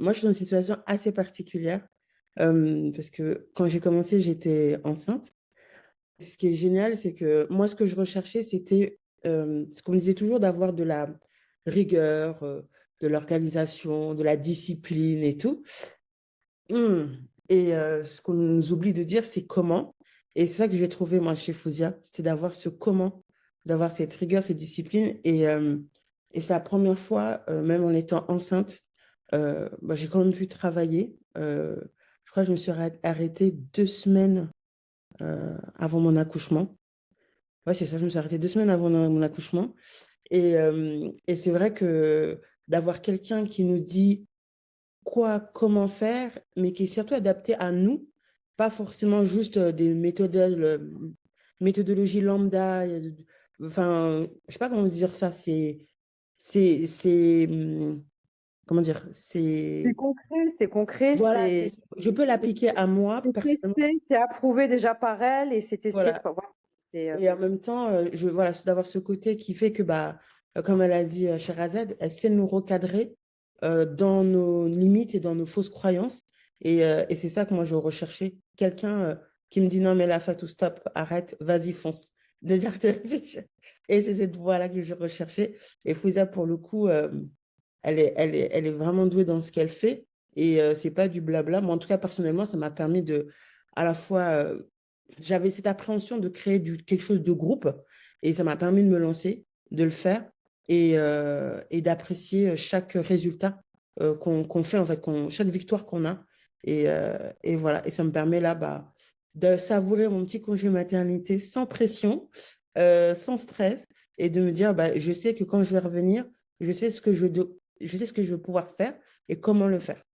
moi, je suis dans une situation assez particulière parce que quand j'ai commencé, j'étais enceinte. Ce qui est génial, c'est que moi, ce que je recherchais, c'était ce qu'on me disait toujours d'avoir de la rigueur, de l'organisation, de la discipline et tout. Et ce qu'on nous oublie de dire, c'est comment. Et c'est ça que j'ai trouvé, moi, chez Fouzia, c'était d'avoir ce comment, d'avoir cette rigueur, cette discipline. Et c'est la première fois, même en étant enceinte, bah, j'ai quand même pu travailler. Je crois que je me suis arrêtée 2 semaines avant mon accouchement. Ouais, c'est ça, je me suis arrêtée 2 semaines avant mon accouchement. Et c'est vrai que d'avoir quelqu'un qui nous dit quoi, comment faire, mais qui est surtout adapté à nous, pas forcément juste des méthodologies lambda. Enfin, je sais pas comment dire ça, comment dire, C'est concret, voilà, c'est je peux l'appliquer à moi c'est personnellement, testé, c'est approuvé déjà par elle et c'est testé voilà. par voilà, c'est, Et en même temps, voilà, c'est d'avoir ce côté qui fait que, bah, comme elle a dit, Sherazade, elle sait nous recadrer dans nos limites et dans nos fausses croyances. Et c'est ça que moi, je recherchais. Quelqu'un qui me dit non, mais là, Fatou, stop, arrête, vas-y, fonce. Déjà que t'es réfléchi. Et c'est cette voie-là que je recherchais. Et Fouza, pour le coup, elle est vraiment douée dans ce qu'elle fait. Et c'est pas du blabla. Moi, en tout cas, personnellement, ça m'a permis de, à la fois, j'avais cette appréhension de créer quelque chose de groupe. Et ça m'a permis de me lancer, de le faire et d'apprécier chaque résultat qu'on fait, en fait, chaque victoire qu'on a. Et voilà. Et ça me permet là, bah, de savourer mon petit congé maternité sans pression, sans stress, et de me dire, bah, je sais que quand je vais revenir, je sais ce que je vais pouvoir faire et comment le faire.